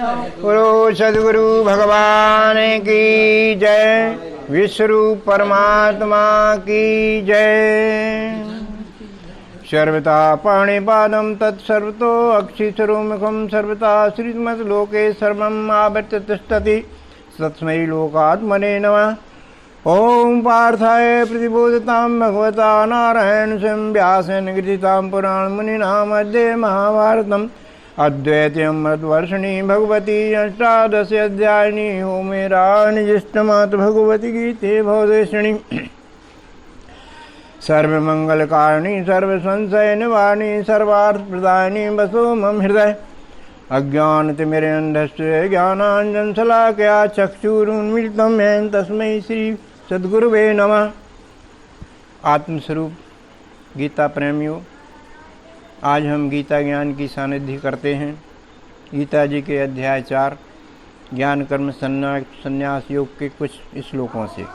बोलो सद्गुरु भगवान की जय। विश्वरूप परमात्मा की जय। सर्वथा पाणिपादं तत्सर्वतो अक्षिसरोमुखं सर्वथा श्रीमद्लोके सर्वम् आवृत्य तिष्ठति तस्मै लोकात्मने नमः। ओम पार्थाय प्रतिबोधतां भगवता नारायण स्वयं व्यासेन गृहीतां पुराण मुनिना मध्ये महाभारतम् अद्वैतम् अद्वर्षिणी भगवती अष्टादश अध्यायिनी होमेरानिजिष्टमात् भगवती गीते भवदेशिणी सर्वमंगलकारिणी सर्वसंशय निवारिणी सर्वार्थप्रदायिनी बसो मम हृदय अज्ञानतिमिरान्धस्य ज्ञानाञ्जनशलाकया चक्षुरुन्मीलितं येन तस्मै श्री सद्गुरुवे नमः। आत्मस्वरूप गीता प्रेमियों, आज हम गीता ज्ञान की सानिध्य करते हैं। गीता जी के अध्याय 4 ज्ञान कर्म संन्यास योग के कुछ श्लोकों से।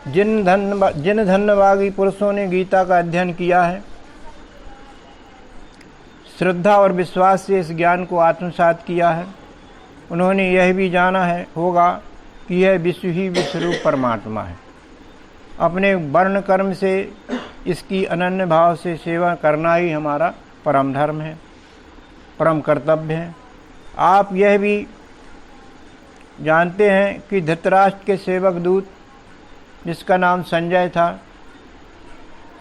जिन धन्यवादी पुरुषों ने गीता का अध्ययन किया है, श्रद्धा और विश्वास से इस ज्ञान को आत्मसात किया है, उन्होंने यह भी जाना होगा कि यह विश्व ही विश्वरूप परमात्मा है। अपने वर्ण कर्म से इसकी अनन्य भाव से सेवा करना ही हमारा परम धर्म है, परम कर्तव्य है। आप यह भी जानते हैं कि धृतराष्ट्र के सेवक दूत, जिसका नाम संजय था,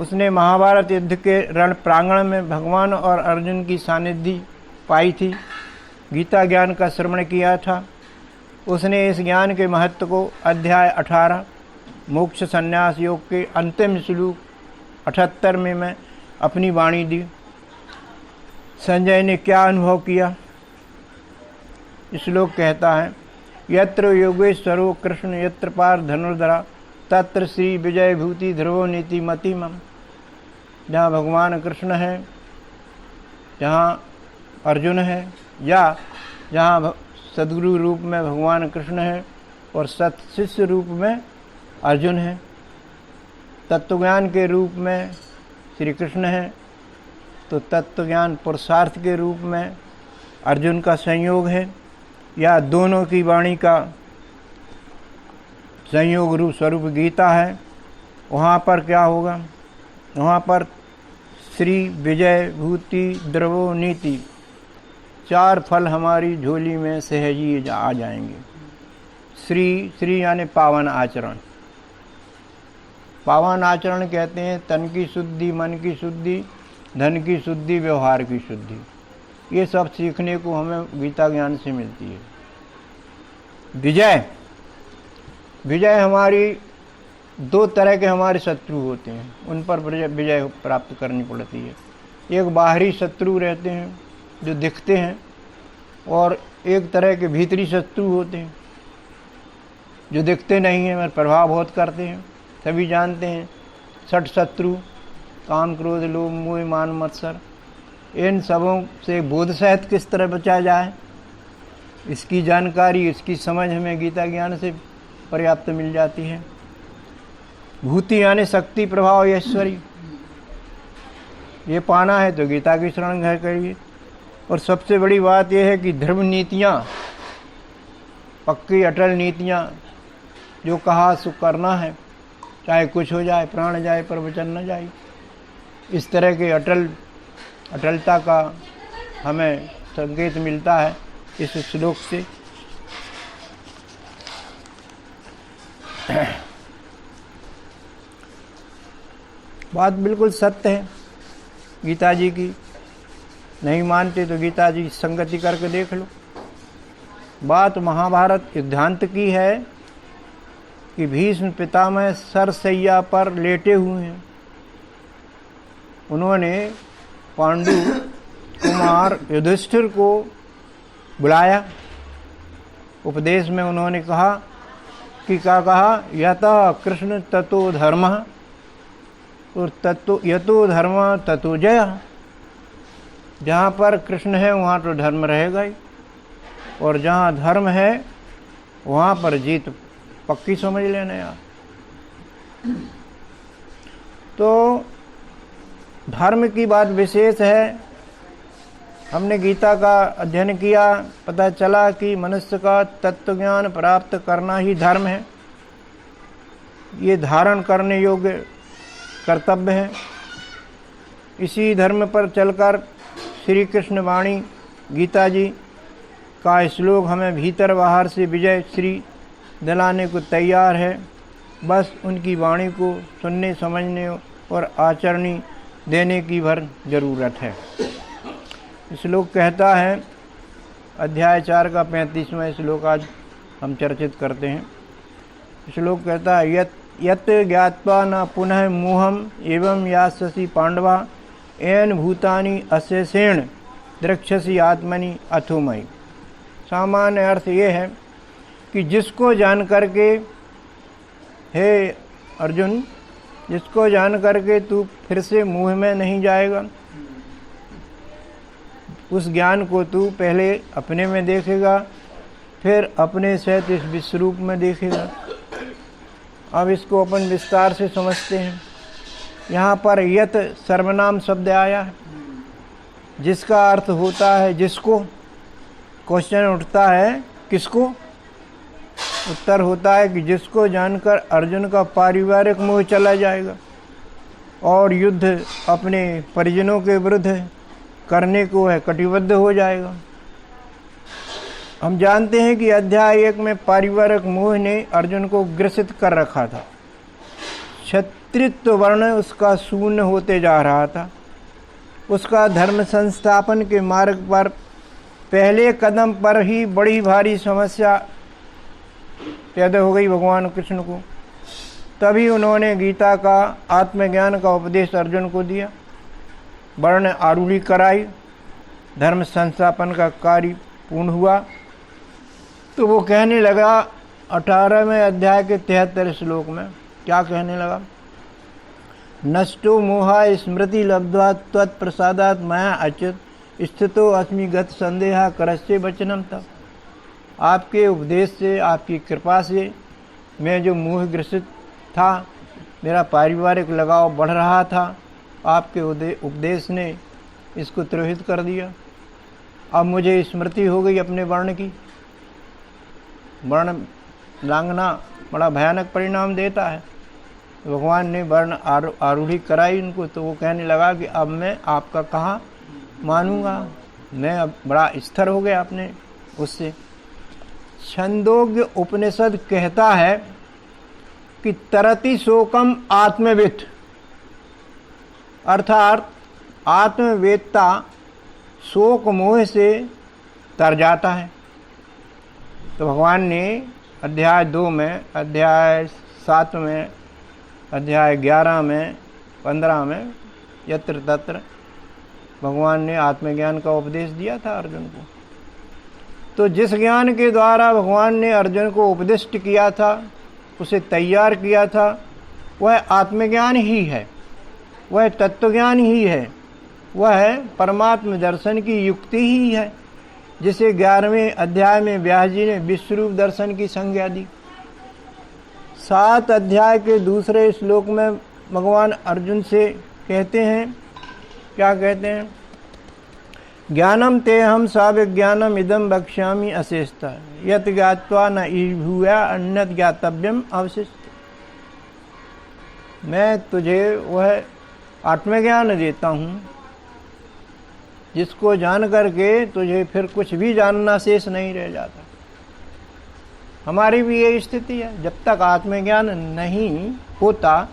उसने महाभारत युद्ध के रण प्रांगण में भगवान और अर्जुन की सानिध्य पाई थी, गीता ज्ञान का श्रवण किया था। उसने इस ज्ञान के महत्व को अध्याय 18 मोक्ष संन्यास योग के अंतिम श्लोक 78 में मैं अपनी वाणी दी। संजय ने क्या अनुभव किया? श्लोक कहता है, यत्र योगेश्वरो कृष्ण यत्र पार धनुर्धरा तत्र श्री विजय भूति ध्रुवो नीति मति मम। जहाँ भगवान कृष्ण है, जहाँ अर्जुन है, या जहाँ सद्गुरु रूप में भगवान कृष्ण है और सत शिष्य रूप में अर्जुन है, तत्वज्ञान के रूप में श्री कृष्ण है, तो तत्वज्ञान पुरुषार्थ के रूप में अर्जुन का संयोग है, या दोनों की वाणी का संयोग रूप स्वरूप गीता है। वहाँ पर क्या होगा? वहाँ पर श्री विजय भूति द्रवो नीति 4 फल हमारी झोली में सहजी आ जाएंगे। श्री यानी पावन आचरण। पावन आचरण कहते हैं तन की शुद्धि, मन की शुद्धि, धन की शुद्धि, व्यवहार की शुद्धि। ये सब सीखने को हमें गीता ज्ञान से मिलती है। विजय हमारी 2 तरह के हमारे शत्रु होते हैं, उन पर विजय प्राप्त करनी पड़ती है। एक बाहरी शत्रु रहते हैं जो दिखते हैं, और एक तरह के भीतरी शत्रु होते हैं जो दिखते नहीं हैं मगर प्रभाव बहुत करते हैं। सभी जानते हैं 6 शत्रु, काम क्रोध लोभ मोह मान मत्सर। इन सबों से बोध सहित किस तरह बचा जाए, इसकी जानकारी, इसकी समझ हमें गीता ज्ञान से पर्याप्त मिल जाती है। भूति यानी शक्ति, प्रभाव, ऐश्वर्य, ये पाना है तो गीता की शरण ग्रहण करिए। और सबसे बड़ी बात यह है कि धर्म नीतियाँ, पक्की अटल नीतियाँ, जो कहा सो करना है, चाहे कुछ हो जाए, प्राण जाए पर वचन न जाए। इस तरह के अटलता का हमें संकेत मिलता है इस श्लोक से। बात बिल्कुल सत्य है गीता जी की। नहीं मानते तो गीता जी संगति करके देख लो। बात महाभारत युद्धांत की है कि भीष्म पितामह सरसैया पर लेटे हुए हैं। उन्होंने पांडु कुमार युधिष्ठिर को बुलाया। उपदेश में उन्होंने कहा कि क्या कहा, यतः कृष्ण ततो धर्मः और यतो धर्म ततो जय। जहाँ पर कृष्ण है वहाँ तो धर्म रहेगा ही, और जहाँ धर्म है वहाँ पर जीत पक्की समझ लेना यार। तो धर्म की बात विशेष है हमने गीता का अध्ययन किया, पता चला कि मनुष्य का तत्व ज्ञान प्राप्त करना ही धर्म है, ये धारण करने योग्य कर्तव्य है। इसी धर्म पर चलकर श्री कृष्ण वाणी गीता जी का श्लोक हमें भीतर बाहर से विजय श्री दिलाने को तैयार है। बस उनकी वाणी को सुनने, समझने और आचरणी देने की भर जरूरत है। श्लोक कहता है, अध्याय 4 का 35वां श्लोक आज हम चर्चित करते हैं। श्लोक कहता है, यत् ज्ञात्वा न पुनः मोहम एवं यास्यसि पांडवा एन भूतानि अशेषेण द्रक्ष्यसि आत्मनि अथो मयि। सामान्य अर्थ ये है कि जिसको जान करके, हे अर्जुन, जिसको जान करके तू फिर से मोह में नहीं जाएगा, उस ज्ञान को तू पहले अपने में देखेगा, फिर अपने सहित इस विश्वरूप में देखेगा। अब इसको अपन विस्तार से समझते हैं। यहाँ पर यत सर्वनाम शब्द आया है, जिसका अर्थ होता है जिसको। क्वेश्चन उठता है किसको? उत्तर होता है कि जिसको जानकर अर्जुन का पारिवारिक मोह चला जाएगा और युद्ध अपने परिजनों के विरुद्ध करने को है कटिबद्ध हो जाएगा। हम जानते हैं कि अध्याय 1 में पारिवारिक मोह ने अर्जुन को ग्रसित कर रखा था। क्षत्रित्व वर्ण उसका शून्य होते जा रहा था। उसका धर्म संस्थापन के मार्ग पर पहले कदम पर ही बड़ी भारी समस्या पैदा हो गई भगवान कृष्ण को। तभी उन्होंने गीता का आत्मज्ञान का उपदेश अर्जुन को दिया, वर्ण आरूढ़ी कराई, धर्म संस्थापन का कार्य पूर्ण हुआ। तो वो कहने लगा 18वें अध्याय के 73 श्लोक में, क्या कहने लगा? नष्टो मोहा स्मृति लब्ध्वा त्वत्प्रसादात् मया अच्युत स्थितो अस्मि गत संदेहा करस्य वचनम तब। आपके उपदेश से, आपकी कृपा से मैं जो मोह ग्रसित था, मेरा पारिवारिक लगाव बढ़ रहा था, आपके उपदेश ने इसको तिरोहित कर दिया। अब मुझे स्मृति हो गई अपने वर्ण की। वर्ण लांघना बड़ा भयानक परिणाम देता है। भगवान ने वर्ण आरूढ़ी कराई उनको, तो वो कहने लगा कि अब मैं आपका कहाँ मानूंगा, मैं अब बड़ा स्थिर हो गया अपने उससे। छंदोग्य उपनिषद कहता है कि तरति शोकम आत्मवित्, अर्थात आत्मवेत्ता शोक मोह से तर जाता है। तो भगवान ने अध्याय 2 में, अध्याय 7 में, अध्याय 11 में, 15 में यत्र तत्र भगवान ने आत्मज्ञान का उपदेश दिया था अर्जुन को। तो जिस ज्ञान के द्वारा भगवान ने अर्जुन को उपदिष्ट किया था, उसे तैयार किया था, वह आत्मज्ञान ही है, वह तत्वज्ञान ही है, वह परमात्म दर्शन की युक्ति ही है, जिसे 11वें अध्याय में व्यास जी ने विश्वरूप दर्शन की संज्ञा दी। 7 अध्याय के दूसरे श्लोक में भगवान अर्जुन से कहते हैं, क्या कहते हैं? ज्ञानम ते हम साविज्ञानम इदम वक्ष्यामि अशेषतः यत् ज्ञात्वा न ईभूया अन्यत् ज्ञातव्यम अवशिष्ट। मैं तुझे वह आत्मज्ञान देता हूँ जिसको जान करके तुझे फिर कुछ भी जानना शेष नहीं रह जाता। हमारी भी ये स्थिति है। जब तक आत्मज्ञान नहीं होता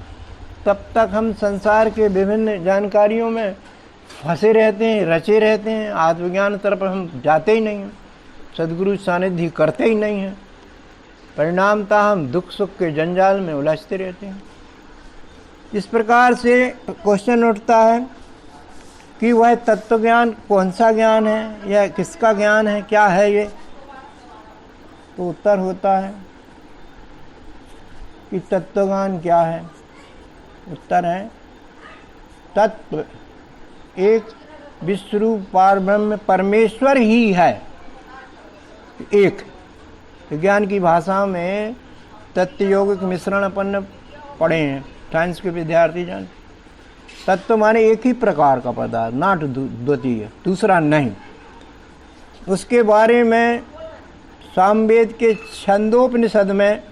तब तक हम संसार के विभिन्न जानकारियों में फंसे रहते हैं, रचे रहते हैं। आत्मज्ञान तरफ हम जाते ही नहीं हैं, सद्गुरु सानिध्य करते ही नहीं हैं। परिणामतः हम दुख सुख के जंजाल में उलझते रहते हैं। इस प्रकार से क्वेश्चन उठता है कि वह तत्व ज्ञान कौन सा ज्ञान है, यह किसका ज्ञान है, क्या है ये? तो उत्तर होता है कि तत्व ज्ञान क्या है? उत्तर है तत्व एक विश्वरूप पारब्रह्म परमेश्वर ही है। एक विज्ञान की भाषा में तत्व यौगिक मिश्रण अपन पढ़े हैं, साइंस के विद्यार्थी जान। तत्व माने एक ही प्रकार का पदार्थ, नाट द्वितीय, दूसरा नहीं। उसके बारे में सामवेद के छंदोपनिषद में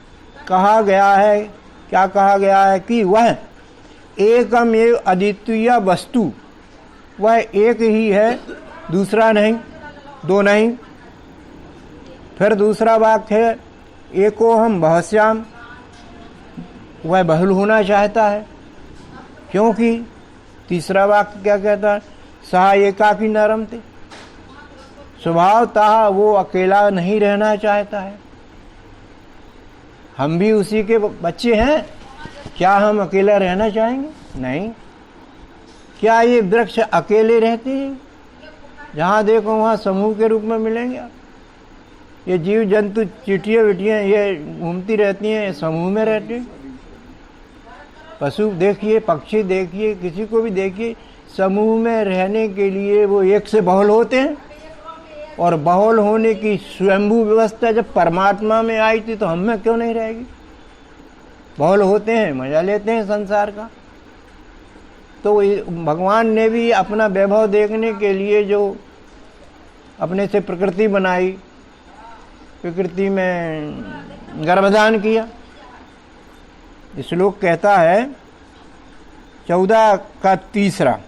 कहा गया है, क्या कहा गया है कि वह एकम एव अद्वितीय वस्तु, वह एक ही है, दूसरा नहीं, दो नहीं। फिर दूसरा वाक्य है एको हम बहुश्याम, वह बहुल होना चाहता है, क्योंकि तीसरा वाक्य क्या कहता है, सहा एकाकी न रमते, स्वभावतः वो अकेला नहीं रहना चाहता है। हम भी उसी के बच्चे हैं, क्या हम अकेला रहना चाहेंगे? नहीं। क्या ये वृक्ष अकेले रहते हैं? जहाँ देखो वहाँ समूह के रूप में मिलेंगे। ये जीव जंतु चींटियाँ विटियाँ ये घूमती रहती हैं, ये समूह में रहते हैं। पशु देखिए, पक्षी देखिए, किसी को भी देखिए, समूह में रहने के लिए वो एक से बहुल होते हैं। और बहुल होने की स्वयंभू व्यवस्था जब परमात्मा में आई थी तो हम में क्यों नहीं रहेगी? बहुल होते हैं, मजा लेते हैं संसार का। तो भगवान ने भी अपना वैभव देखने के लिए जो अपने से प्रकृति बनाई, प्रकृति में गर्भधान किया। श्लोक कहता है 14 का 3,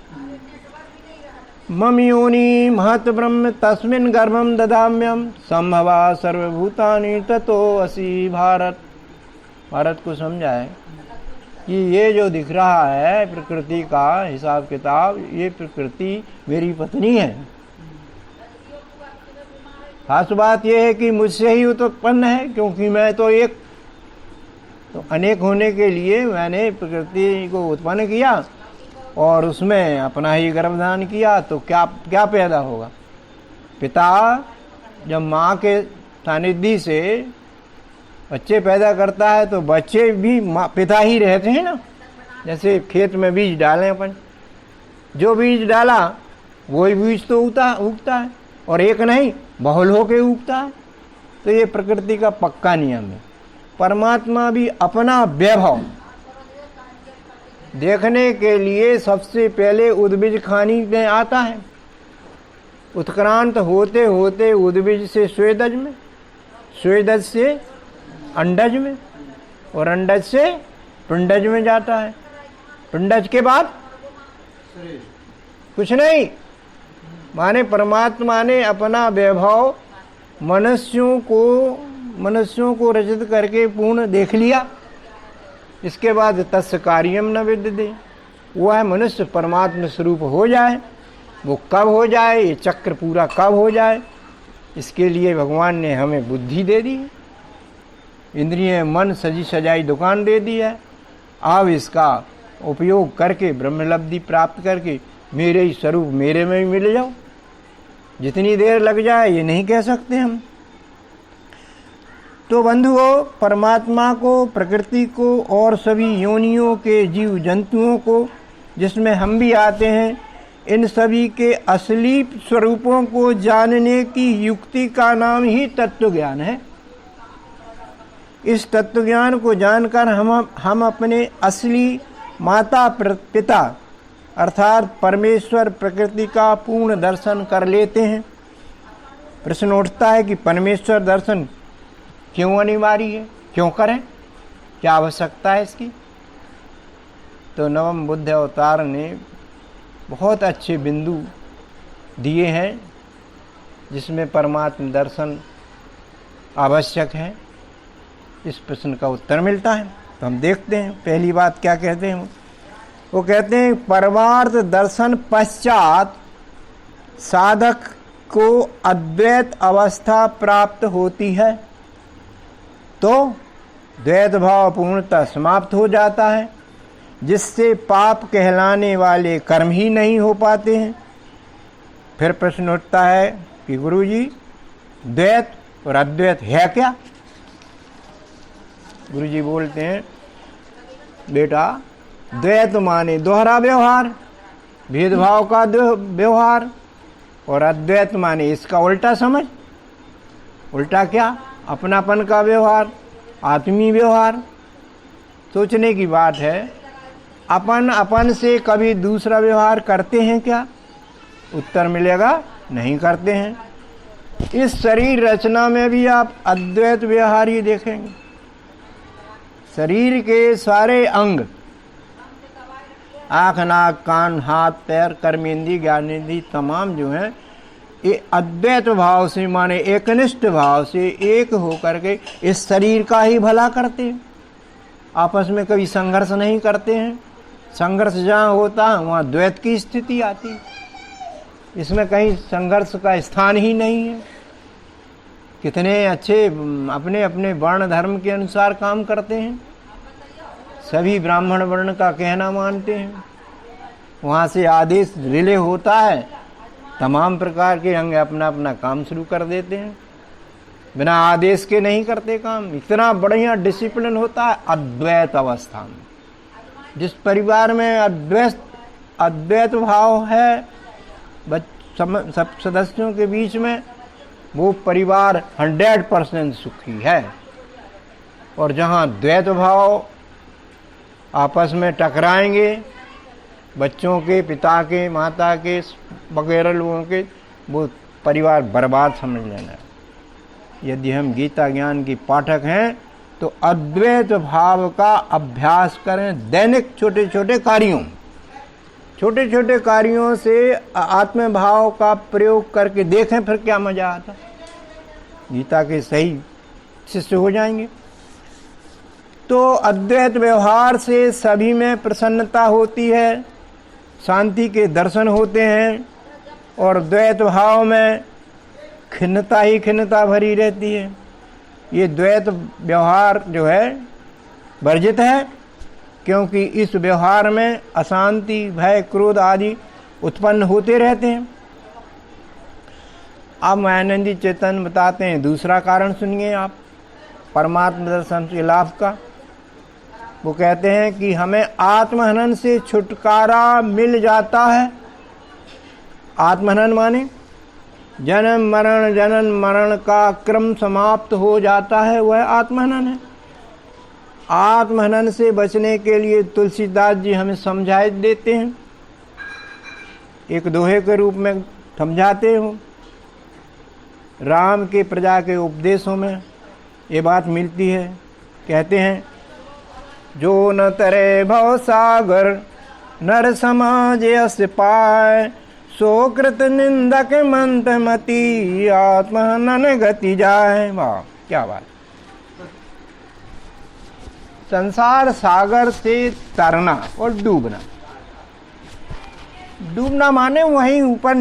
मम योनि महत ब्रह्म तस्मिन् गर्भम ददाम्यम संभवा सर्वभूतानि ततो असि भारत। भारत को समझाए कि ये जो दिख रहा है प्रकृति का हिसाब किताब, ये प्रकृति मेरी पत्नी है। खास बात यह है कि मुझसे ही उत्पन्न है, क्योंकि मैं तो एक, तो अनेक होने के लिए मैंने प्रकृति को उत्पन्न किया और उसमें अपना ही गर्भधान किया। तो क्या क्या पैदा होगा? पिता जब माँ के सानिध्य से बच्चे पैदा करता है तो बच्चे भी पिता ही रहते हैं ना। जैसे खेत में बीज डालें अपन, जो बीज डाला वही बीज तो उगता है, और एक नहीं बहुल होके उगता है। तो ये प्रकृति का पक्का नियम है। परमात्मा भी अपना वैभव देखने के लिए सबसे पहले उद्भिज खानी में आता है। उत्क्रांत होते होते उद्भिज से स्वेदज में, स्वेदज से अंडज में, और अंडज से पिंडज में जाता है। पिंडज के बाद कुछ नहीं। माने परमात्मा ने अपना वैभव मनुष्यों को रचित करके पूर्ण देख लिया। इसके बाद तस्य कार्यम न विद्यते, वह मनुष्य परमात्मा स्वरूप हो जाए। वो कब हो जाए, ये चक्र पूरा कब हो जाए, इसके लिए भगवान ने हमें बुद्धि दे दी है, इंद्रिय मन सजी सजाई दुकान दे दी है। अब इसका उपयोग करके ब्रह्मलब्धि प्राप्त करके मेरे ही स्वरूप मेरे में ही मिल जाओ। जितनी देर लग जाए ये नहीं कह सकते हम। तो बंधुओं, परमात्मा को, प्रकृति को और सभी योनियों के जीव जंतुओं को, जिसमें हम भी आते हैं, इन सभी के असली स्वरूपों को जानने की युक्ति का नाम ही तत्व ज्ञान है। इस तत्व ज्ञान को जानकर हम अपने असली माता पिता अर्थात परमेश्वर प्रकृति का पूर्ण दर्शन कर लेते हैं। प्रश्न उठता है कि परमेश्वर दर्शन क्यों अनिवार्य है, क्यों करें, क्या आवश्यकता है इसकी? तो नवम बुद्ध अवतार ने बहुत अच्छे बिंदु दिए हैं जिसमें परमात्मा दर्शन आवश्यक है। इस प्रश्न का उत्तर मिलता है। तो हम देखते हैं पहली बात क्या कहते हैं। वो कहते हैं परमार्थ दर्शन पश्चात साधक को अद्वैत अवस्था प्राप्त होती है, तो द्वैत भाव पूर्णतः समाप्त हो जाता है, जिससे पाप कहलाने वाले कर्म ही नहीं हो पाते हैं। फिर प्रश्न उठता है कि गुरुजी द्वैत और अद्वैत है क्या? गुरुजी बोलते हैं, बेटा द्वैत माने दोहरा व्यवहार, भेदभाव का व्यवहार, और अद्वैत माने इसका उल्टा समझ। उल्टा क्या? अपनापन का व्यवहार, आत्मीय व्यवहार। सोचने की बात है, अपन अपन से कभी दूसरा व्यवहार करते हैं क्या? उत्तर मिलेगा नहीं करते हैं। इस शरीर रचना में भी आप अद्वैत व्यवहार ही देखेंगे। शरीर के सारे अंग, आँख, नाक, कान, हाथ, पैर, कर्मेंद्रिय, ज्ञानेंद्रिय तमाम जो हैं ये अद्वैत भाव से, माने एकनिष्ठ भाव से एक होकर के इस शरीर का ही भला करते हैं। आपस में कभी संघर्ष नहीं करते हैं। संघर्ष जहाँ होता है वहाँ द्वैत की स्थिति आती है। इसमें कहीं संघर्ष का स्थान ही नहीं है। कितने अच्छे अपने अपने वर्ण धर्म के अनुसार काम करते हैं। सभी ब्राह्मण वर्ण का कहना मानते हैं। वहाँ से आदेश रिले होता है, तमाम प्रकार के अंग अपना अपना काम शुरू कर देते हैं। बिना आदेश के नहीं करते काम। इतना बढ़िया डिसिप्लिन होता है अद्वैत अवस्था में। जिस परिवार में अद्वैत भाव है सब सदस्यों के बीच में, वो परिवार 100% सुखी है। और जहाँ द्वैत भाव आपस में टकराएंगे, बच्चों के, पिता के, माता के वगैरह लोगों के, वो परिवार बर्बाद समझ लेना। यदि हम गीता ज्ञान की पाठक हैं तो अद्वैत भाव का अभ्यास करें। दैनिक छोटे छोटे कार्यों से आत्म भाव का प्रयोग करके देखें, फिर क्या मजा आता। गीता के सही शिष्य हो जाएंगे। तो अद्वैत व्यवहार से सभी में प्रसन्नता होती है, शांति के दर्शन होते हैं, और द्वैत भाव में खिन्नता ही खिन्नता भरी रहती है। ये द्वैत व्यवहार जो है वर्जित है, क्योंकि इस व्यवहार में अशांति, भय, क्रोध आदि उत्पन्न होते रहते हैं। अब मायानंदी चेतन बताते हैं दूसरा कारण, सुनिए आप, परमात्मा दर्शन के लाभ का। वो कहते हैं कि हमें आत्महनन से छुटकारा मिल जाता है। आत्महनन माने जन्म मरण का क्रम समाप्त हो जाता है, वह आत्महनन है। आत्महनन से बचने के लिए तुलसीदास जी हमें समझाए देते हैं, एक दोहे के रूप में समझाते हो। राम के प्रजा के उपदेशों में ये बात मिलती है। कहते हैं, जो न तरे भव सागर नर समाज यस पाए, सो कृत निंदक मंत मति आत्महनन गति जाए। वाह, क्या बात। संसार सागर से तरना और डूबना। डूबना माने वहीं ऊपर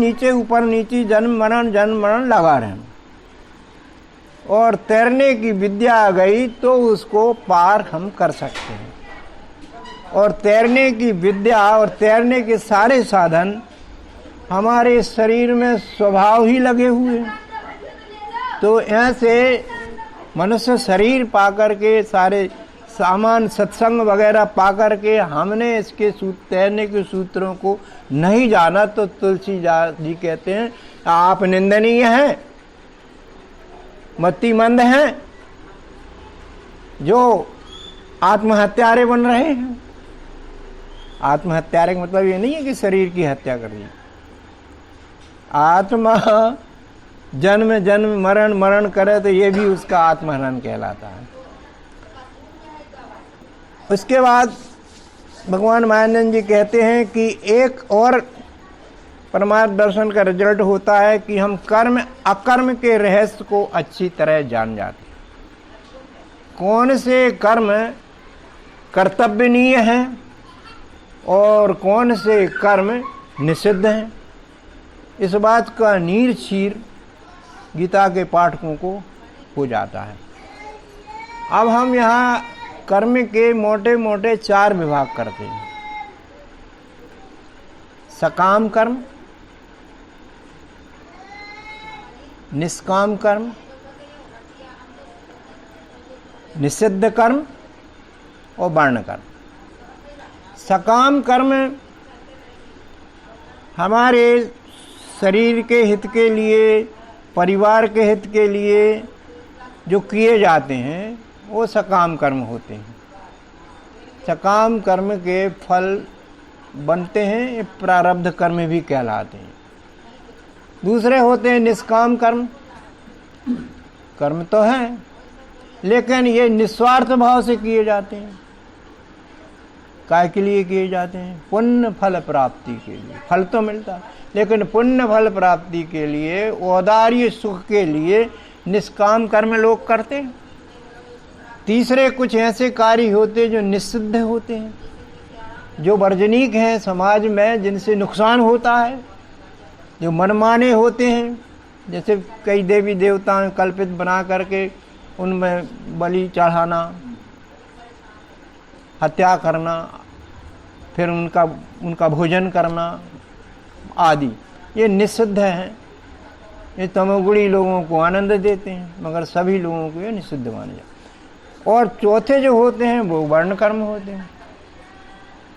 नीचे जन्म मरण लगा रहे। और तैरने की विद्या आ गई तो उसको पार हम कर सकते हैं। और तैरने की विद्या और तैरने के सारे साधन हमारे शरीर में स्वभाव ही लगे हुए हैं। तो ऐसे मनुष्य शरीर पाकर के, सारे सामान सत्संग वगैरह पाकर के हमने इसके तैरने के सूत्रों को नहीं जाना, तो तुलसीदास जी कहते हैं आप निंदनीय हैं, मतिमंद हैं, जो आत्महत्यारे बन रहे हैं। आत्महत्यारे का मतलब ये नहीं है कि शरीर की हत्या कर दी। आत्मा जन्म मरण करे तो ये भी उसका आत्महनन कहलाता है। उसके बाद भगवान मायानंद जी कहते हैं कि एक और परमार्थ दर्शन का रिजल्ट होता है कि हम कर्म अकर्म के रहस्य को अच्छी तरह जान जाते हैं। कौन से कर्म कर्तव्यनीय हैं और कौन से कर्म निषिद्ध हैं, इस बात का नीर क्षीर गीता के पाठकों को हो जाता है। अब हम यहाँ कर्म के मोटे मोटे 4 विभाग करते हैं। सकाम कर्म, निष्काम कर्म, निषिद्ध कर्म और वर्ण कर्म। सकाम कर्म हमारे शरीर के हित के लिए, परिवार के हित के लिए जो किए जाते हैं वो सकाम कर्म होते हैं। सकाम कर्म के फल बनते हैं, ये प्रारब्ध कर्म भी कहलाते हैं। दूसरे होते हैं निष्काम कर्म। कर्म तो है, लेकिन ये निस्वार्थ भाव से किए जाते हैं। काय के लिए किए जाते हैं? पुण्य फल प्राप्ति के लिए। फल तो मिलता है, लेकिन पुण्य फल प्राप्ति के लिए, औदार्य सुख के लिए निष्काम कर्म लोग करते हैं। तीसरे कुछ ऐसे कार्य होते हैं जो निषिद्ध होते हैं, जो वर्जनीक हैं समाज में, जिनसे नुकसान होता है, जो मनमाने होते हैं। जैसे कई देवी देवताएं कल्पित बना करके उनमें बलि चढ़ाना, हत्या करना, फिर उनका भोजन करना आदि, ये निषिद्ध हैं। ये तमोगुणी लोगों को आनंद देते हैं, मगर सभी लोगों को ये निषिद्ध माने जाते। और चौथे जो होते हैं वो वर्ण कर्म होते हैं।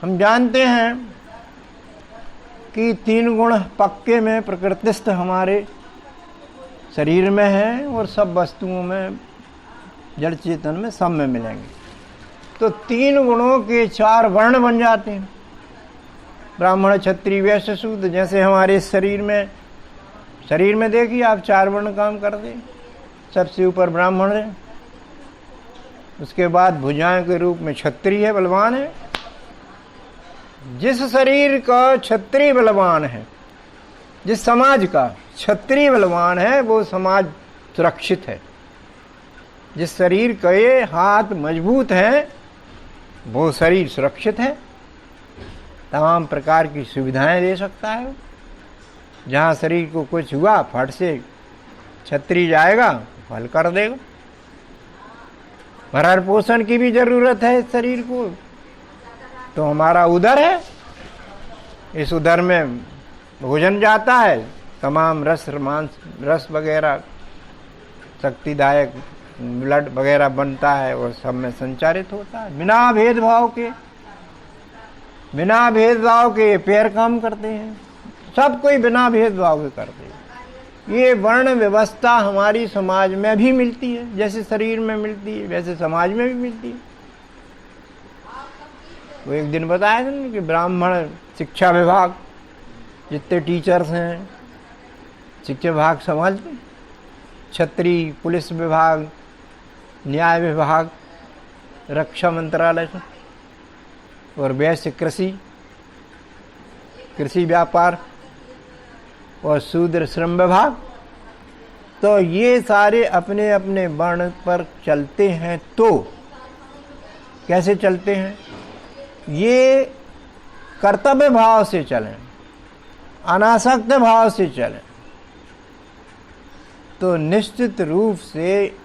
हम जानते हैं कि 3 गुण पक्के में प्रकृतिस्थ हमारे शरीर में है और सब वस्तुओं में, जड़ चेतन में, सब में मिलेंगे। तो 3 गुणों के 4 वर्ण बन जाते हैं, ब्राह्मण क्षत्रिय वैश्य शूद्र। जैसे हमारे शरीर में देखिए आप 4 वर्ण काम करते हैं। सबसे ऊपर ब्राह्मण है, उसके बाद भुजाएं के रूप में क्षत्रिय है, बलवान है। जिस शरीर का क्षत्रिय बलवान है, जिस समाज का क्षत्रिय बलवान है, वो समाज सुरक्षित है। जिस शरीर के हाथ मजबूत हैं, वो शरीर सुरक्षित है, तमाम प्रकार की सुविधाएं दे सकता है। जहाँ शरीर को कुछ हुआ, फट से क्षत्रिय जाएगा, हल कर देगा। भरण पोषण की भी जरूरत है इस शरीर को, तो हमारा उदर है, इस उदर में भोजन जाता है, तमाम रस मांस रस वगैरह शक्तिदायक ब्लड वगैरह बनता है और सब में संचारित होता है। बिना भेदभाव के पैर काम करते हैं, सब कोई बिना भेदभाव के करते हैं। ये वर्ण व्यवस्था हमारी समाज में भी मिलती है, जैसे शरीर में मिलती है वैसे समाज में भी मिलती है। वो एक दिन बताया था कि ब्राह्मण शिक्षा विभाग, जितने टीचर्स हैं शिक्षा विभाग संभालते, क्षत्रिय पुलिस विभाग, न्याय विभाग, रक्षा मंत्रालय से, और वैश्य कृषि व्यापार, और शूद्र श्रम विभाग। तो ये सारे अपने अपने वर्ण पर चलते हैं। तो कैसे चलते हैं? ये कर्तव्य भाव से चलें, अनासक्त भाव से चलें, तो निश्चित रूप से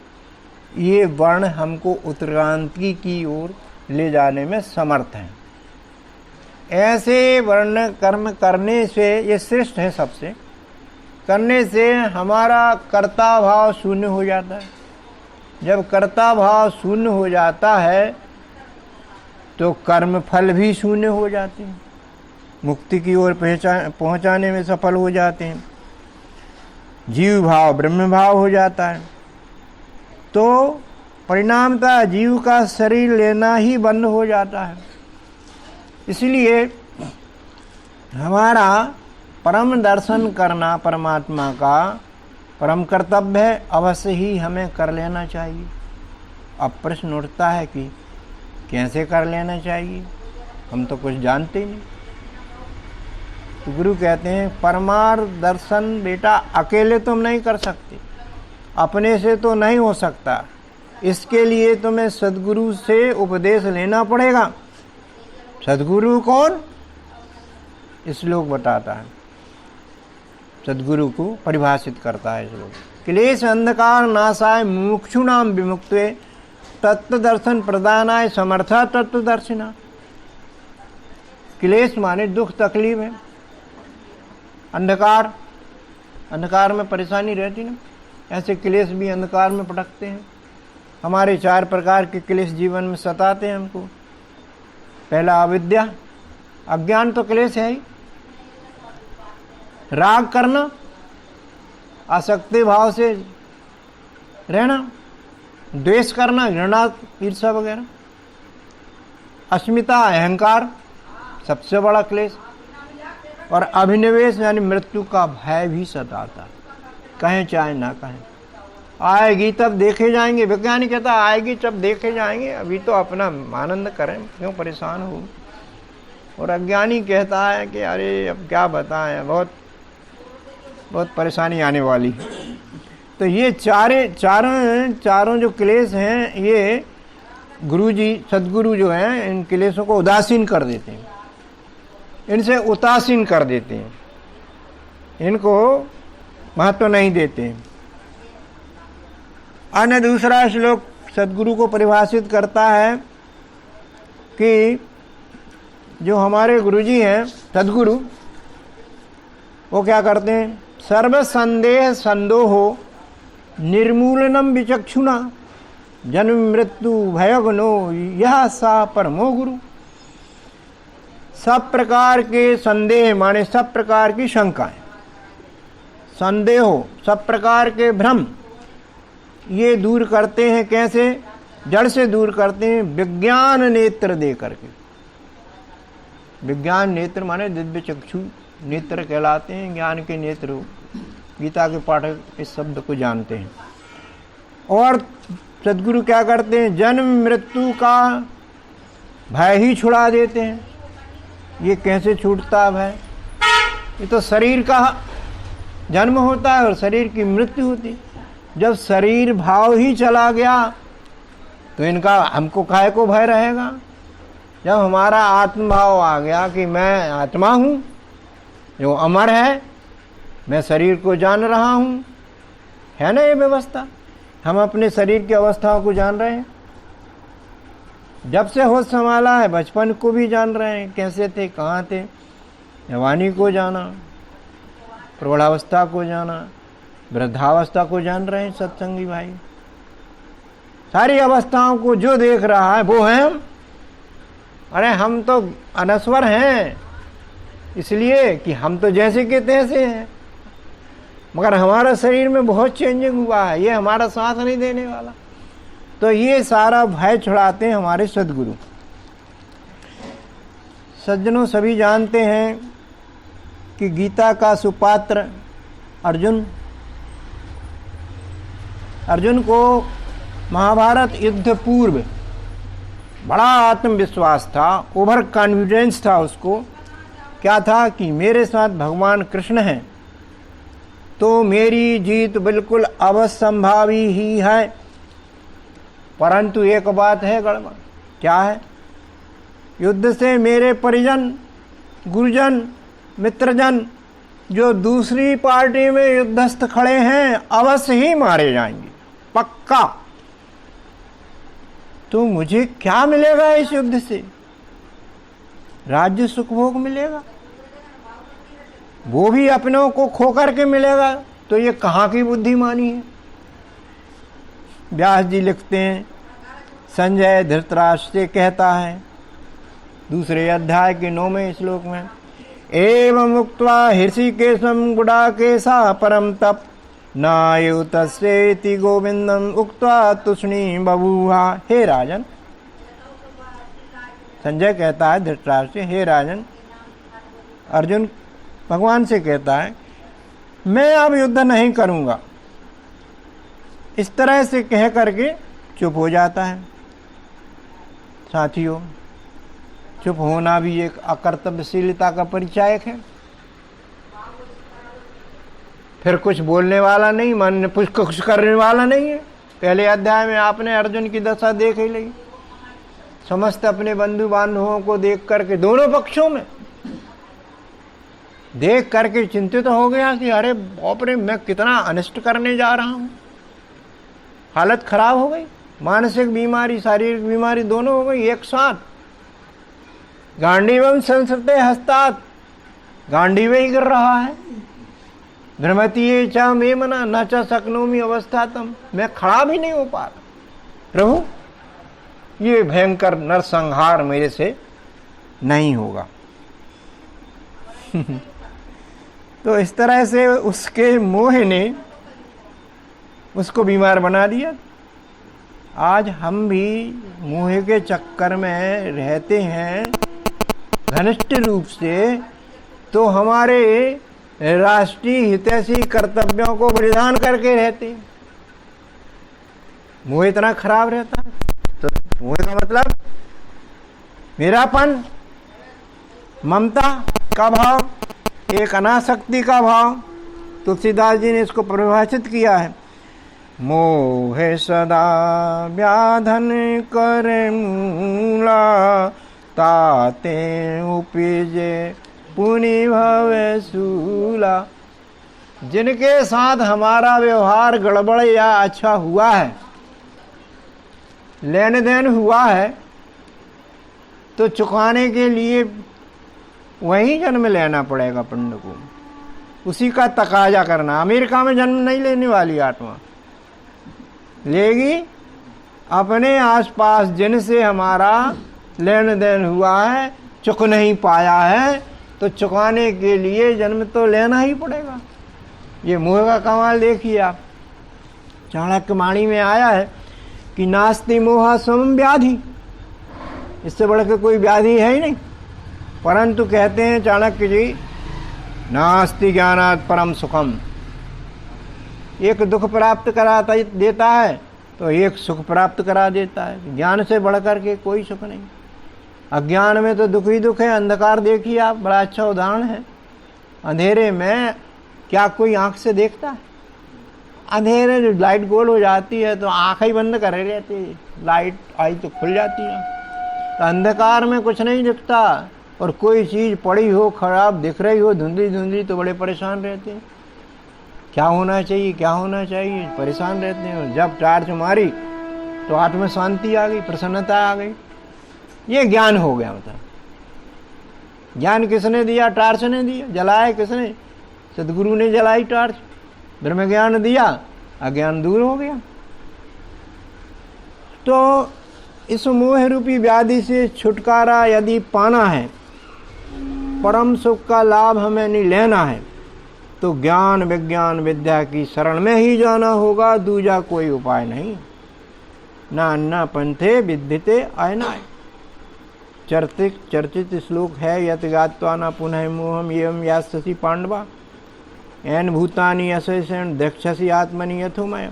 ये वर्ण हमको उत्क्रांति की ओर ले जाने में समर्थ हैं। ऐसे वर्ण कर्म करने से, ये श्रेष्ठ है सबसे, करने से हमारा कर्ता भाव शून्य हो जाता है। जब कर्ता भाव शून्य हो जाता है तो कर्म फल भी शून्य हो जाते हैं, मुक्ति की ओर पहुंचाने में सफल हो जाते हैं। जीव भाव ब्रह्म भाव हो जाता है, तो परिणामतः जीव का शरीर लेना ही बंद हो जाता है। इसलिए हमारा परम दर्शन करना परमात्मा का परम कर्तव्य है, अवश्य ही हमें कर लेना चाहिए। अब प्रश्न उठता है कि कैसे कर लेना चाहिए, हम तो कुछ जानते ही नहीं। तो गुरु कहते हैं परमार्थ दर्शन बेटा अकेले तुम नहीं कर सकते, अपने से तो नहीं हो सकता, इसके लिए तुम्हें सद्गुरु से उपदेश लेना पड़ेगा। सद्गुरु कौन? श्लोक बताता है, सद्गुरु को परिभाषित करता है श्लोक। क्लेश अंधकार नाशाय मुमुक्षुणाम विमुक्त्वे तत्व दर्शन प्रदानाय समर्था तत्वदर्शिना। क्लेश माने दुख तकलीफ है, अंधकार में परेशानी रहती ना, ऐसे क्लेश भी अंधकार में पटकते हैं। हमारे 4 प्रकार के क्लेश जीवन में सताते हैं हमको। पहला अविद्या, अज्ञान तो क्लेश है ही। राग करना, आसक्ति भाव से रहना, द्वेष करना, घृणा ईर्ष्या वगैरह, अस्मिता अहंकार सबसे बड़ा क्लेश, और अभिनिवेश यानी मृत्यु का भय भी सताता, कहें चाहे ना कहें। आएगी तब देखे जाएंगे, वैज्ञानिक कहता है आएगी तब देखे जाएंगे, अभी तो अपना आनंद करें, क्यों परेशान हो। और अज्ञानी कहता है कि अरे अब क्या बताएं, बहुत बहुत परेशानी आने वाली है। तो ये चारों जो क्लेश हैं, ये गुरुजी सद्गुरु जो हैं इन क्लेशों को उदासीन कर देते हैं, इनसे उदासीन कर देते हैं, इनको महत्व नहीं देते हैं। अन्य दूसरा श्लोक सद्गुरु को परिभाषित करता है कि जो हमारे गुरुजी हैं सद्गुरु, वो क्या करते हैं, सर्व संदेह संदोहो निर्मूलनम विचक्षुणा जन्म मृत्यु भयगनो यह सा परमो गुरु। सब प्रकार के संदेह माने सब प्रकार की शंकाएं, संदेह हो, सब प्रकार के भ्रम, ये दूर करते हैं। कैसे? जड़ से दूर करते हैं विज्ञान नेत्र दे करके। विज्ञान नेत्र माने दिव्य चक्षु नेत्र कहलाते हैं, ज्ञान के नेत्र हो। गीता के पाठक इस शब्द को जानते हैं। और सद्गुरु क्या करते हैं, जन्म मृत्यु का भय ही छुड़ा देते हैं। ये कैसे छूटता है भय? ये तो शरीर का जन्म होता है और शरीर की मृत्यु होती। जब शरीर भाव ही चला गया तो इनका हमको काहे को भय रहेगा। जब हमारा आत्म भाव आ गया कि मैं आत्मा हूँ जो अमर है, मैं शरीर को जान रहा हूँ, है ना ये व्यवस्था। हम अपने शरीर की अवस्थाओं को जान रहे हैं। जब से होश संभाला है बचपन को भी जान रहे हैं, कैसे थे, कहाँ थे। जवानी को जाना, प्रौढ़ावस्था को जाना, वृद्धावस्था को जान रहे हैं सत्संगी भाई। सारी अवस्थाओं को जो देख रहा है वो है हम। अरे हम तो अनस्वर हैं, इसलिए कि हम तो जैसे के तैसे हैं, मगर हमारा शरीर में बहुत चेंजिंग हुआ है, ये हमारा साथ नहीं देने वाला। तो ये सारा भय छुड़ाते हैं हमारे सद्गुरु। सज्जनों, सभी जानते हैं कि गीता का सुपात्र अर्जुन को महाभारत युद्ध पूर्व बड़ा आत्मविश्वास था, ओवर कॉन्फिडेंस था उसको। क्या था कि मेरे साथ भगवान कृष्ण हैं तो मेरी जीत बिल्कुल अवश्यंभावी ही है। परंतु एक बात है गड़बड़। क्या है? युद्ध से मेरे परिजन, गुरुजन, मित्रजन जो दूसरी पार्टी में युद्धस्थ खड़े हैं अवश्य ही मारे जाएंगे, पक्का। तो मुझे क्या मिलेगा इस युद्ध से? राज्य सुखभोग मिलेगा, वो भी अपनों को खो करके मिलेगा। तो ये कहाँ की बुद्धिमानी है? व्यास जी लिखते हैं, संजय धृतराष्ट्र से कहता है दूसरे अध्याय के 9वें श्लोक में, एवं उक्त्वा हृषिकेशं गुडाकेशा परम तप नायु तस्येति गोविंदम उक्त्वा तुष्णी बभूवा। हे राजन, संजय कहता है धृतराष्ट्र से, हे राजन, अर्जुन भगवान से कहता है मैं अब युद्ध नहीं करूंगा। इस तरह से कह करके चुप हो जाता है। साथियों, चुप होना भी एक अकर्तव्यशीलता का परिचायक है। फिर कुछ बोलने वाला नहीं, मन कुछ करने वाला नहीं है। पहले अध्याय में आपने अर्जुन की दशा देख ही ली। समस्त अपने बंधु बांधवों को देख करके, दोनों पक्षों में देख करके चिंतित हो गया कि अरे बाप रे, मैं कितना अनिष्ट करने जा रहा हूं। हालत खराब हो गई, मानसिक बीमारी, शारीरिक बीमारी दोनों हो गई एक साथ। गांडीवम संसृते हस्तात, गांडीव ही गिर रहा है। भ्रमती चा मे मना न च शक्नोमि अवस्थातम, मैं खड़ा भी नहीं हो पा रहा। प्रभु, ये भयंकर नरसंहार मेरे से नहीं होगा। तो इस तरह से उसके मोह ने उसको बीमार बना दिया। आज हम भी मोह के चक्कर में रहते हैं घनिष्ठ रूप से, तो हमारे राष्ट्रीय हितैषी कर्तव्यों को बलिदान करके रहते हैं। मोह इतना खराब रहता है। तो मोह का मतलब मेरापन, ममता का भाव, एक अनासक्ति का भाव। तुलसीदास जी ने इसको परिभाषित किया है, मोह सदा व्याधन करे मूला, ताते उपजे पुनि भवे सूला। जिनके साथ हमारा व्यवहार गड़बड़ या अच्छा हुआ है, लेन देन हुआ है, तो चुकाने के लिए वही जन्म लेना पड़ेगा पिंड को, उसी का तकाजा करना। अमेरिका में जन्म नहीं लेने वाली आत्मा, लेगी अपने आसपास जिनसे हमारा लेन देन हुआ है, चुक नहीं पाया है, तो चुकाने के लिए जन्म तो लेना ही पड़ेगा। ये मोह का कमाल देखिए आप। चाणक्य वाणी में आया है कि नास्ति मोह समम व्याधि, इससे बढ़ के कोई व्याधि है ही नहीं। परंतु कहते हैं चाणक्य जी, नास्ति ज्ञानात् परम सुखम। एक दुख प्राप्त करा देता है तो एक सुख प्राप्त करा देता है। ज्ञान से बढ़कर के कोई सुख नहीं। अज्ञान में तो दुख ही दुख है। अंधकार देखिए आप, बड़ा अच्छा उदाहरण है। अंधेरे में क्या कोई आंख से देखता है? अंधेरे जो लाइट गोल हो जाती है तो आंख ही बंद करे रहती है, लाइट आई तो खुल जाती है। तो अंधकार में कुछ नहीं दिखता, और कोई चीज़ पड़ी हो, खराब दिख रही हो, धुंधली धुंधली, तो बड़े परेशान रहते हैं। क्या होना चाहिए, क्या होना चाहिए, परेशान रहते हैं। जब टार्च मारी तो आत्मा शांति आ गई, प्रसन्नता आ गई। ये ज्ञान हो गया। मतलब ज्ञान किसने दिया? टार्च ने दिया। जलाए किसने? सदगुरु ने जलाई टार्च। ब्रह्म ज्ञान दिया, अज्ञान दूर हो गया। तो इस मोह रूपी व्याधि से छुटकारा यदि पाना है, परम सुख का लाभ हमें नहीं लेना है, तो ज्ञान विज्ञान विद्या की शरण में ही जाना होगा। दूजा कोई उपाय नहीं। ना अन्ना पंथे विद्यते आयनाय। चर्चित श्लोक है, यत ज्ञात्वा न पुनः मोहम एवं यास्यसि पांडवा, एन भूतानि अशेषेण दक्षसि आत्मनि यथोमय।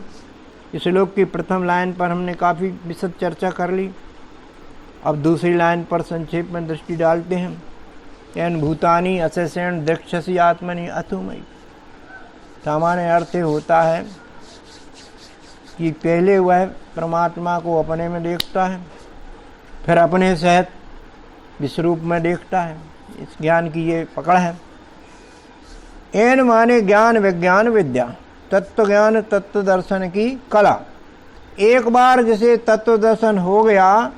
इस श्लोक की प्रथम लाइन पर हमने काफ़ी विशद चर्चा कर ली। अब दूसरी लाइन पर संक्षेप में दृष्टि डालते हैं। एन भूतानि अशेषेण दक्षसि आत्मनि अथोमय। सामान्य अर्थ होता है कि पहले वह परमात्मा को अपने में देखता है, फिर अपने सहित विश्वरूप में देखता है। इस ज्ञान की ये पकड़ है। एन माने ज्ञान विज्ञान विद्या, तत्व ज्ञान तत्व दर्शन की कला। एक बार जैसे तत्व दर्शन हो गया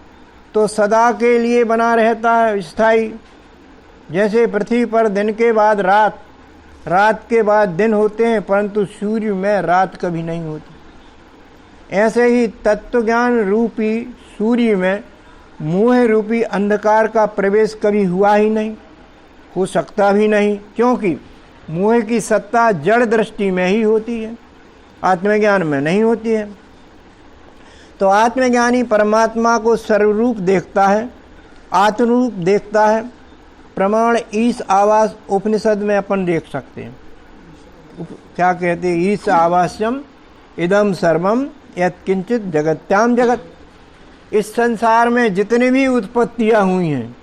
तो सदा के लिए बना रहता है, स्थायी। जैसे पृथ्वी पर दिन के बाद रात, रात के बाद दिन होते हैं, परंतु सूर्य में रात कभी नहीं होती। ऐसे ही तत्व ज्ञान रूपी सूर्य में मोह रूपी अंधकार का प्रवेश कभी हुआ ही नहीं, हो सकता भी नहीं, क्योंकि मोह की सत्ता जड़ दृष्टि में ही होती है, आत्मज्ञान में नहीं होती है। तो आत्मज्ञानी परमात्मा को सर्वरूप देखता है, आत्मरूप देखता है। प्रमाण ईश आवास उपनिषद में अपन देख सकते हैं। क्या कहते हैं? ईश आवास्यम इदम सर्वम यत्किंचित जगत्याम जगत। इस संसार में जितनी भी उत्पत्तियां हुई हैं,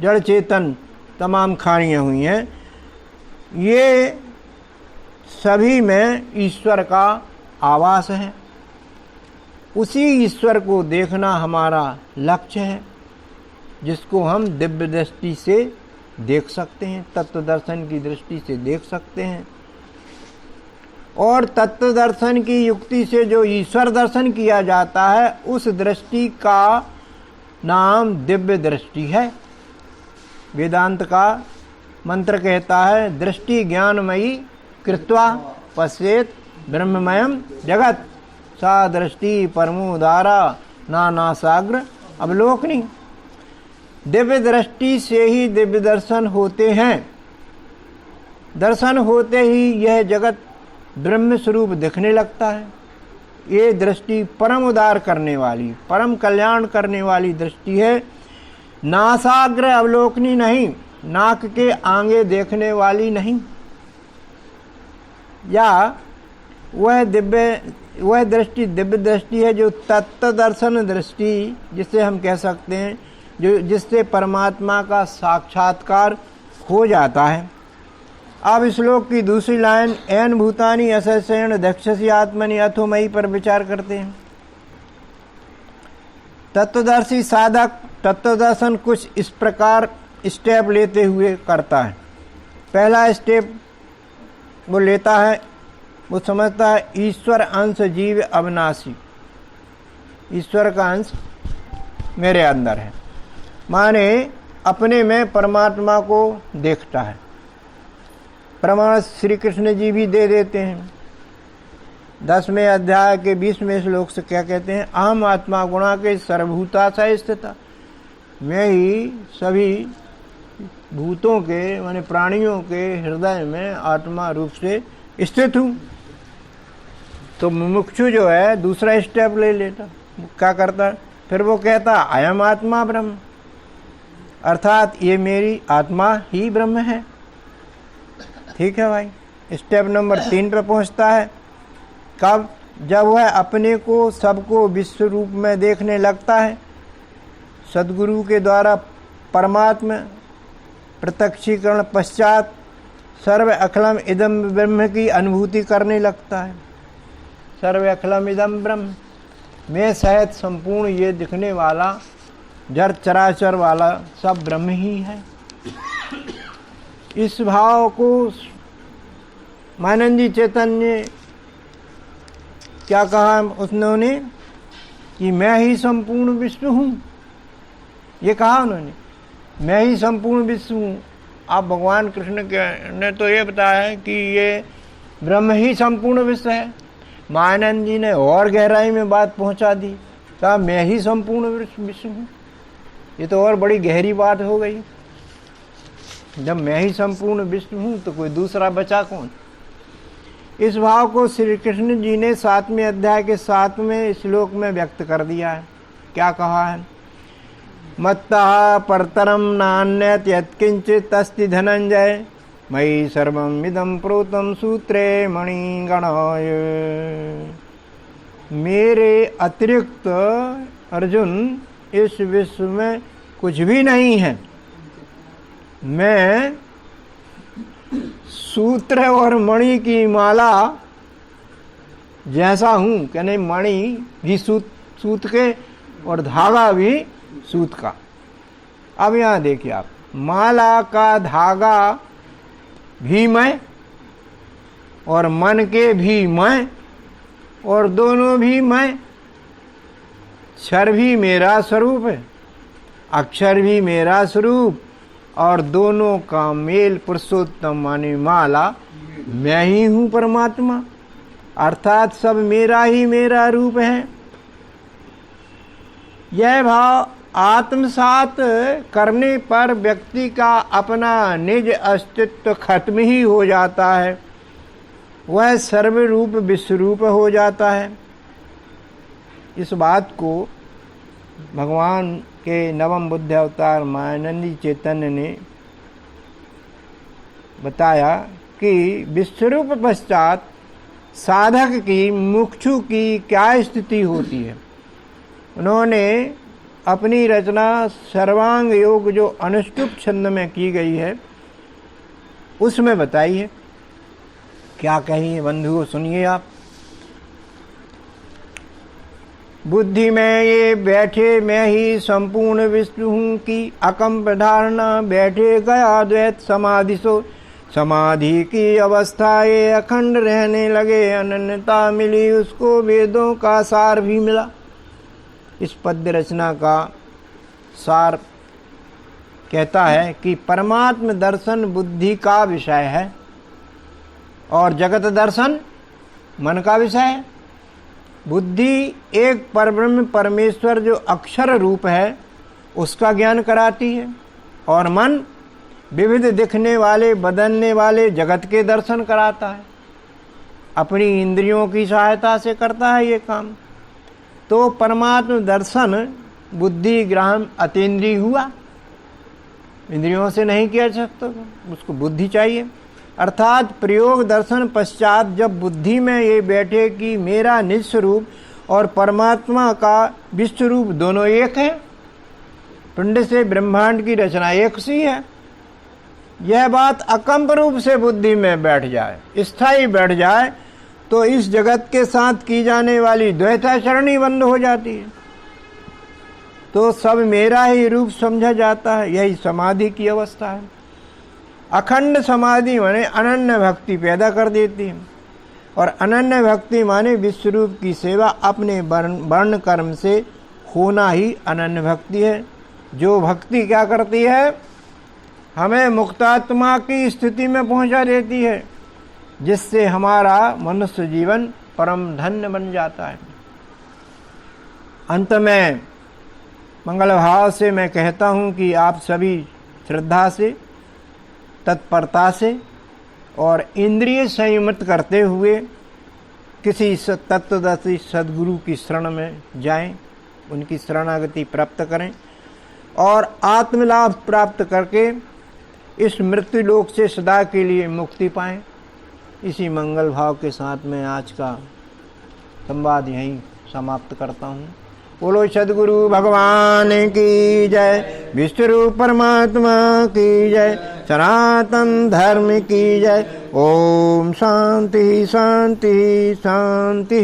जड़ चेतन तमाम खानियां हुई हैं, ये सभी में ईश्वर का आवास है। उसी ईश्वर को देखना हमारा लक्ष्य है, जिसको हम दिव्य दृष्टि से देख सकते हैं, तत्व दर्शन की दृष्टि से देख सकते हैं। और तत्व दर्शन की युक्ति से जो ईश्वर दर्शन किया जाता है, उस दृष्टि का नाम दिव्य दृष्टि है। वेदांत का मंत्र कहता है, दृष्टि ज्ञानमयी कृत्वा पश्येत ब्रह्ममयम जगत, सा दृष्टि परमोदारा नानासाग्र अवलोकनी। दिव्य दृष्टि से ही दिव्य दर्शन होते हैं। दर्शन होते ही यह जगत ब्रह्म स्वरूप दिखने लगता है। ये दृष्टि परम उदार करने वाली, परम कल्याण करने वाली दृष्टि है। नासाग्र अवलोकनी नहीं, नाक के आगे देखने वाली नहीं। या वह दृष्टि दिव्य दृष्टि है जो तत्व दर्शन दृष्टि, जिसे हम कह सकते हैं, जो जिससे परमात्मा का साक्षात्कार हो जाता है। अब श्लोक की दूसरी लाइन, एन भूतानि असस्येण दक्षसी आत्मनि अथो मयि पर विचार करते हैं। तत्वदर्शी साधक तत्वदर्शन कुछ इस प्रकार स्टेप लेते हुए करता है। पहला स्टेप वो लेता है, वो समझता है ईश्वर अंश जीव अविनाशी, ईश्वर का अंश मेरे अंदर है, माने अपने में परमात्मा को देखता है। प्रमाण श्री कृष्ण जी भी दे देते हैं। 10वें अध्याय के 20वें श्लोक से क्या कहते हैं, अहम आत्मा गुणा के सर्वभूता स स्थिता, मैं ही सभी भूतों के माने प्राणियों के हृदय में आत्मा रूप से स्थित हूँ। तो मुमुक्षु जो है दूसरा स्टेप ले लेता, क्या करता है, फिर वो कहता अयम आत्मा ब्रह्म, अर्थात ये मेरी आत्मा ही ब्रह्म है। ठीक है भाई, स्टेप नंबर 3 पर पहुंचता है। कब? जब वह अपने को सबको विश्व रूप में देखने लगता है, सदगुरु के द्वारा परमात्मा प्रत्यक्षीकरण पश्चात सर्व अखलम इदम ब्रह्म की अनुभूति करने लगता है। सर्व अखलम इदम ब्रह्म, मैं सहित संपूर्ण ये दिखने वाला जड़ चराचर वाला सब ब्रह्म ही है। इस भाव को मानंदी चैतन्य क्या कहा उन्होंने कि मैं ही संपूर्ण विश्व हूँ, ये कहा उन्होंने, मैं ही संपूर्ण विश्व हूँ। आप भगवान कृष्ण ने तो ये बताया है कि ये ब्रह्म ही संपूर्ण विश्व है। मानंद जी ने और गहराई में बात पहुंचा दी, कहा मैं ही संपूर्ण विश्व हूँ। ये तो और बड़ी गहरी बात हो गई। जब मैं ही संपूर्ण विश्व हूँ तो कोई दूसरा बचा कौन। इस भाव को श्री कृष्ण जी ने 7वें अध्याय के 7वें श्लोक में व्यक्त कर दिया है। क्या कहा है, मत्तः परतरम नान्यत् यत्किंचित् अस्ति धनंजय मयि सर्वम् इदं प्रोतं सूत्रे मणिगणाय। मेरे अतिरिक्त अर्जुन इस विश्व में कुछ भी नहीं है। मैं सूत्र और मणि की माला जैसा हूँ, कहने मणि भी सूत के और धागा भी सूत का। अब यहाँ देखिए आप, माला का धागा भी मैं और मन के भी मैं और दोनों भी मैं। क्षर भी मेरा स्वरूप है, अक्षर भी मेरा स्वरूप, और दोनों का मेल पुरुषोत्तम माने माला मैं ही हूँ परमात्मा, अर्थात सब मेरा ही मेरा रूप है। यह भाव आत्मसात करने पर व्यक्ति का अपना निज अस्तित्व खत्म ही हो जाता है, वह सर्वरूप विश्वरूप हो जाता है। इस बात को भगवान के नवम बुद्ध अवतार मानंदी चैतन्य ने बताया कि विश्वरूप पश्चात साधक की मुक्षु की क्या स्थिति होती है। उन्होंने अपनी रचना सर्वांग योग जो अनुष्टुप छंद में की गई है उसमें बताई है। क्या कही है बंधुओं, सुनिए आप। बुद्धि में ये बैठे मैं ही संपूर्ण विश्व हूँ की अकम्प धारणा बैठे गया द्वैत समाधि सो। समाधि की अवस्था ये अखंड रहने लगे, अनन्यता मिली उसको, वेदों का सार भी मिला। इस पद्य रचना का सार कहता है कि परमात्म दर्शन बुद्धि का विषय है और जगत दर्शन मन का विषय है। बुद्धि एक परब्रह्म परमेश्वर जो अक्षर रूप है उसका ज्ञान कराती है और मन विविध दिखने वाले बदलने वाले जगत के दर्शन कराता है। अपनी इंद्रियों की सहायता से करता है ये काम। तो परमात्म दर्शन बुद्धि ग्राम अतीन्द्रिय हुआ, इंद्रियों से नहीं किया जा सकता, उसको बुद्धि चाहिए। अर्थात प्रयोग दर्शन पश्चात जब बुद्धि में ये बैठे कि मेरा निज स्वरूप और परमात्मा का विश्व रूप दोनों एक है, पिंड से ब्रह्मांड की रचना एक सी है, यह बात अकंप रूप से बुद्धि में बैठ जाए, स्थायी बैठ जाए, तो इस जगत के साथ की जाने वाली द्वैताचरण ही बंद हो जाती है। तो सब मेरा ही रूप समझा जाता है। यही समाधि की अवस्था है। अखंड समाधि माने अनन्य भक्ति पैदा कर देती है, और अनन्य भक्ति माने विश्वरूप की सेवा अपने वर्ण कर्म से होना ही अनन्य भक्ति है। जो भक्ति क्या करती है, हमें मुक्तात्मा की स्थिति में पहुंचा देती है, जिससे हमारा मनुष्य जीवन परम धन्य बन जाता है। अंत में मंगल भाव से मैं कहता हूं कि आप सभी श्रद्धा से, तत्परता से और इंद्रिय संयमित करते हुए किसी तत्वदर्शी सद्गुरु की शरण में जाएं, उनकी शरणागति प्राप्त करें और आत्मलाभ प्राप्त करके इस मृत्यु लोक से सदा के लिए मुक्ति पाएं। इसी मंगल भाव के साथ मैं आज का संवाद यहीं समाप्त करता हूँ। बोलो सद्गुरु भगवान की जय, विश्वरूप परमात्मा की जय, सनातन धर्म की जय। ओम शांति शांति शांति।